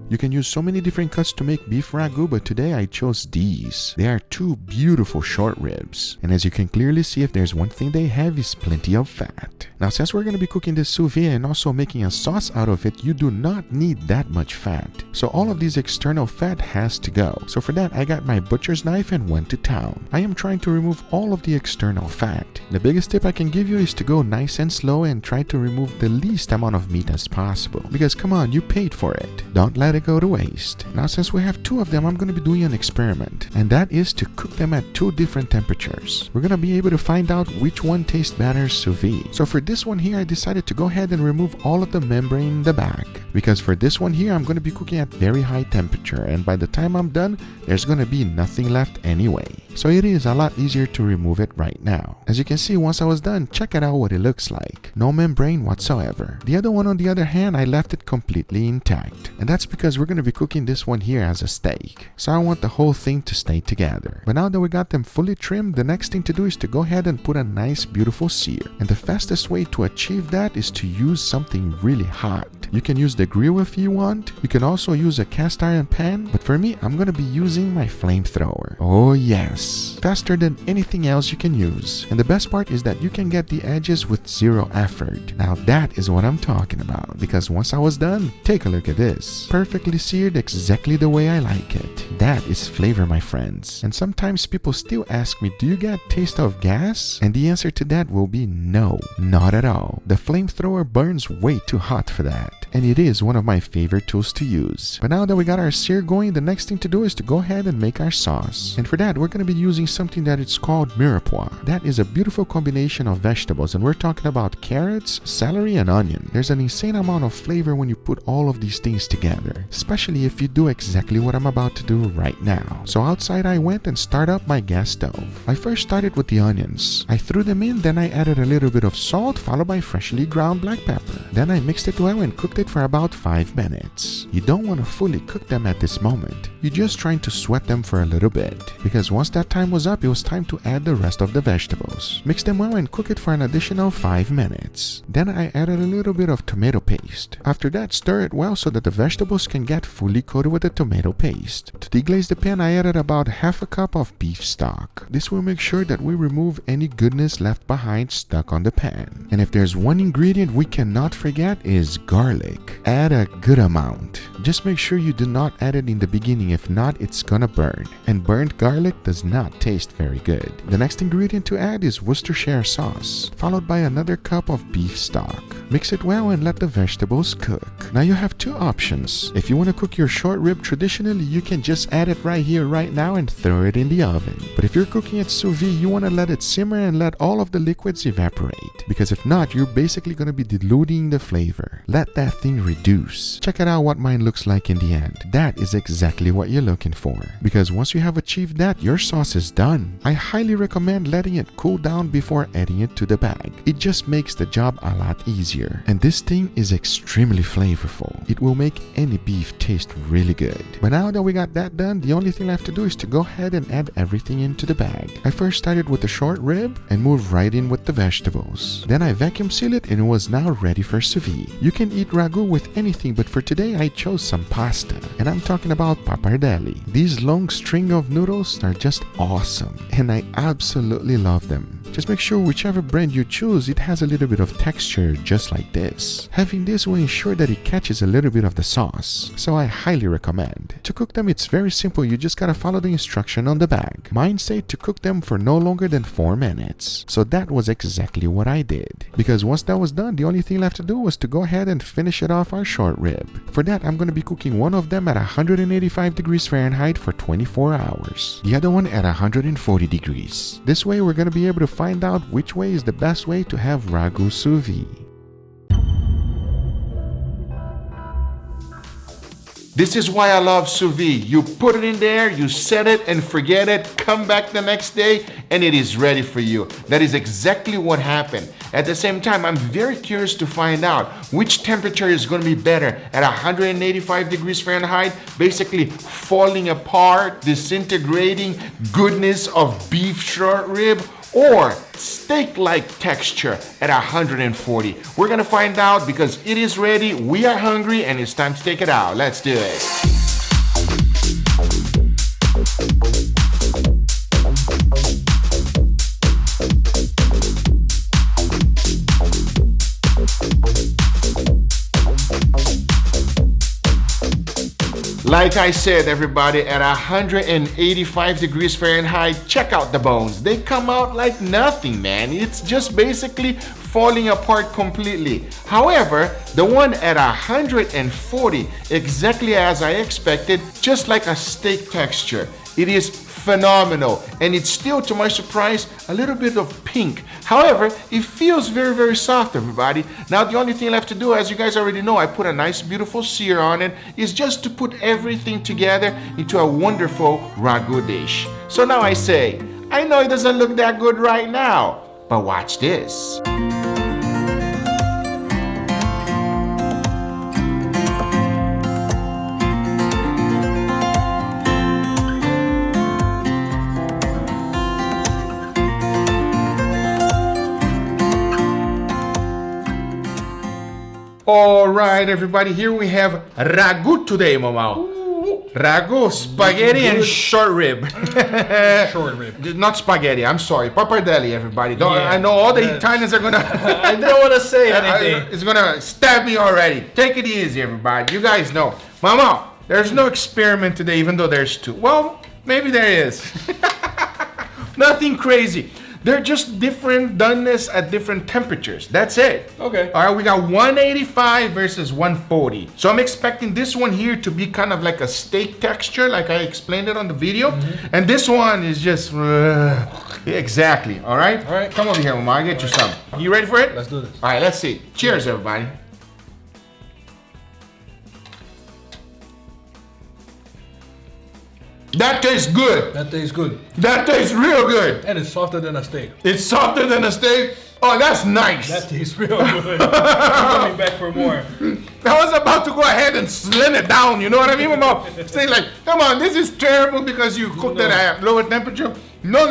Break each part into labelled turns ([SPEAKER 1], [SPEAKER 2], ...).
[SPEAKER 1] You can use so many different cuts to make beef ragu, but today I chose these. They are two beautiful short ribs. And as you can clearly see, if there's one thing they have is plenty of fat. Now, since we're going to be cooking this sous vide and also making a sauce out of it, you do not need that much fat. So all of these external fat has to go. So for that, I got my butcher's knife and went to town. I am trying to remove all of the external fat. The biggest tip I can give you is to go nice and slow and try to remove the least amount of meat as possible. Because come on, you paid for it. Don't let it go to waste. Now, since we have two of them, I'm going to be doing an experiment. And that is to cook them at two different temperatures. We're going to be able to find out which one tastes better sous vide. So for this one here, I decided to go ahead and remove all of the membrane in the back. Because for this one here, I'm going to be cooking at very high temperature. And by the time I'm done, there's going to be nothing left anyway. So it is a lot easier to remove it right now. As you can see, once I was done, check it out what it looks like. No membrane whatsoever. The other one, on the other hand, I left it completely intact. And that's because we're going to be cooking this one here as a steak. So I want the whole thing to stay together. But now that we got them fully trimmed, the next thing to do is to go ahead and put a nice beautiful sear. And the fastest way to achieve that is to use something really hot. You can use the grill if you want. You can also use a cast iron pan. But for me, I'm going to be using my flamethrower. Oh yes. Faster than anything else you can use. And the best part is that you can get the edges with zero effort. Now that is what I'm talking about. Because once I was done, take a look at this. Perfectly seared exactly the way I like it. That is flavor, my friends. And sometimes people still ask me, do you get taste of gas? And the answer to that will be no, not at all. The flamethrower burns way too hot for that. And it is one of my favorite tools to use. But now that we got our sear going, the next thing to do is to go ahead and make our sauce. And for that, we're going to be using something that is called mirepoix. That is a beautiful combination of vegetables, and we're talking about carrots, celery, and onion. There's an insane amount of flavor when you put all of these things together, especially if you do exactly what I'm about to do right now. So outside I went and started up my gas stove. I first started with the onions. I threw them in, then I added a little bit of salt followed by freshly ground black pepper. Then I mixed it well and cooked it for about 5 minutes. You don't want to fully cook them at this moment. You're just trying to sweat them for a little bit. Because once that time was up, it was time to add the rest of the vegetables. Mix them well and cook it for an additional 5 minutes. Then I added a little bit of tomato paste. After that, stir it well so that the vegetables can get fully coated with the tomato paste. To deglaze the pan, I added about half a cup of beef stock. This will make sure that we remove any goodness left behind stuck on the pan. And if there's one ingredient we cannot forget is garlic. Add a good amount. Just make sure you do not add it in the beginning, if not it's gonna burn. And burnt garlic does not taste very good. The next ingredient to add is Worcestershire sauce, followed by another cup of beef stock. Mix it well and let the vegetables cook. Now you have two options. If you want to cook your short rib traditionally, you can just add it right here, right now and throw it in the oven. But if you're cooking it sous vide, you want to let it simmer and let all of the liquids evaporate. Because if not, you're basically going to be diluting the flavor. Let that thing reduce. Check it out what mine looks like in the end. That is exactly what you're looking for. Because once you have achieved that, your sauce is done. I highly recommend letting it cool down before adding it to the bag. It just makes the job a lot easier. And this thing is extremely flavorful. It will make any beef taste really good. But now that we got that done, the only thing left to do is to go ahead and add everything into the bag. I first started with the short rib and moved right in with the vegetables. Then I vacuum sealed it and it was now ready for sous vide. You can eat ragu with anything, but for today I chose some pasta. And I'm talking about pappardelle. These long string of noodles are just awesome. And I absolutely love them. Just make sure whichever brand you choose, it has a little bit of texture just like this. Having this will ensure that it catches a little bit of the sauce. So I highly recommend. To cook them, it's very simple. You just gotta follow the instruction on the bag. Mine said to cook them for no longer than 4 minutes. So that was exactly what I did. Because once that was done, the only thing left to do was to go ahead and finish it off our short rib. For that, I'm going to be cooking one of them at 185 degrees Fahrenheit for 24 hours. The other one at 140 degrees. This way, we're going to be able to find out which way is the best way to have ragu sous vide.
[SPEAKER 2] This is why I love sous vide. You put it in there, you set it and forget it, come back the next day, and it is ready for you. That is exactly what happened. At the same time, I'm very curious to find out which temperature is going to be better at 185 degrees Fahrenheit, basically falling apart, disintegrating goodness of beef short rib, or steak-like texture at 140? We're gonna find out because it is ready, we are hungry, and it's time to take it out. Let's do it. Like I said, everybody, at 185 degrees Fahrenheit, check out the bones. They come out like nothing, man. It's just basically falling apart completely. However, the one at 140, exactly as I expected, just like a steak texture. It is phenomenal, and it's still, to my surprise, a little bit of pink. However, it feels very, very soft, everybody. Now, the only thing left to do, as you guys already know, I put a nice, beautiful sear on it, is just to put everything together into a wonderful ragu dish. So now I say, I know it doesn't look that good right now, but watch this. All right, everybody, here we have ragu today, Mama. Ragu, spaghetti and short rib.
[SPEAKER 3] Short rib.
[SPEAKER 2] Not spaghetti, I'm sorry. Pappardelle, everybody. I know all the Italians are gonna...
[SPEAKER 3] I don't want to say anything.
[SPEAKER 2] It's gonna stab me already. Take it easy, everybody. You guys know. Mama, there's no experiment today, even though there's two. Well, maybe there is. Nothing crazy. They're just different doneness at different temperatures. That's it.
[SPEAKER 3] Okay.
[SPEAKER 2] All right, we got 185 versus 140. So I'm expecting this one here to be kind of like a steak texture, like I explained it on the video. And this one is just, exactly, all right?
[SPEAKER 3] All right.
[SPEAKER 2] Come over here, Mama, I'll get you some. You ready for it?
[SPEAKER 3] Let's do this.
[SPEAKER 2] All right, let's see. Cheers, everybody. That tastes good.
[SPEAKER 3] That tastes good.
[SPEAKER 2] That tastes real good.
[SPEAKER 3] And it's softer than a steak.
[SPEAKER 2] It's softer than a steak. Oh, that's nice.
[SPEAKER 3] That tastes real good. I'm coming back for more.
[SPEAKER 2] I was about to go ahead and slim it down, you know what I mean? About saying like, come on, this is terrible because you cooked it at lower temperature. No,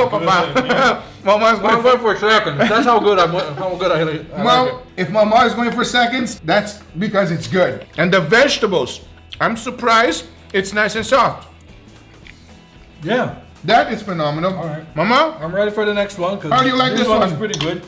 [SPEAKER 2] Papa. Mama's going
[SPEAKER 3] for seconds. That's how good I
[SPEAKER 2] Well,
[SPEAKER 3] like it.
[SPEAKER 2] if Mama is going for seconds, that's because it's good. And the vegetables, I'm surprised it's nice and soft.
[SPEAKER 3] Yeah.
[SPEAKER 2] That is phenomenal.
[SPEAKER 3] All right.
[SPEAKER 2] Mama?
[SPEAKER 3] I'm ready for the next one.
[SPEAKER 2] How do you like this one?
[SPEAKER 3] This one is pretty good.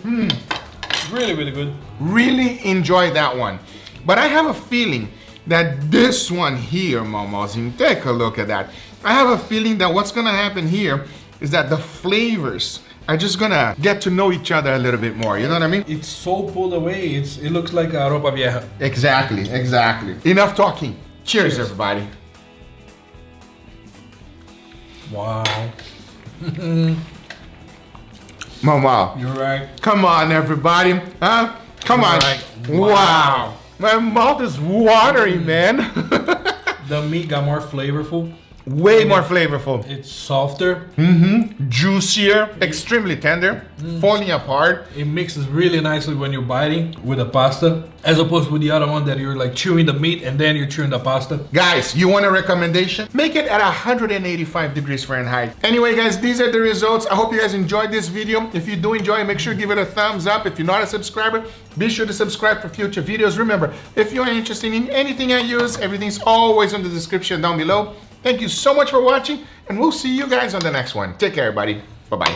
[SPEAKER 3] Really, really good.
[SPEAKER 2] Really enjoy that one. But I have a feeling that this one here, Mamazin, take a look at that. I have a feeling that what's gonna happen here is that the flavors are just gonna get to know each other a little bit more, you know what I mean?
[SPEAKER 3] It's so pulled away. It looks like a ropa vieja.
[SPEAKER 2] Exactly. Enough talking. Cheers. Everybody.
[SPEAKER 3] Wow.
[SPEAKER 2] Mama.
[SPEAKER 3] You're right.
[SPEAKER 2] Come on, everybody. Huh? Come on.
[SPEAKER 3] Right.
[SPEAKER 2] Wow. My mouth is watering, man.
[SPEAKER 3] The meat got more flavorful.
[SPEAKER 2] Way more flavorful.
[SPEAKER 3] It's softer.
[SPEAKER 2] Juicier. Extremely tender. Falling apart.
[SPEAKER 3] It mixes really nicely when you're biting with the pasta, as opposed with the other one that you're like chewing the meat and then you're chewing the pasta.
[SPEAKER 2] Guys, you want a recommendation? Make it at 185 degrees Fahrenheit. Anyway, guys, these are the results. I hope you guys enjoyed this video. If you do enjoy it, make sure to give it a thumbs up. If you're not a subscriber, be sure to subscribe for future videos. Remember, if you're interested in anything I use, everything's always in the description down below. Thank you so much for watching, and we'll see you guys on the next one. Take care, everybody. Bye-bye.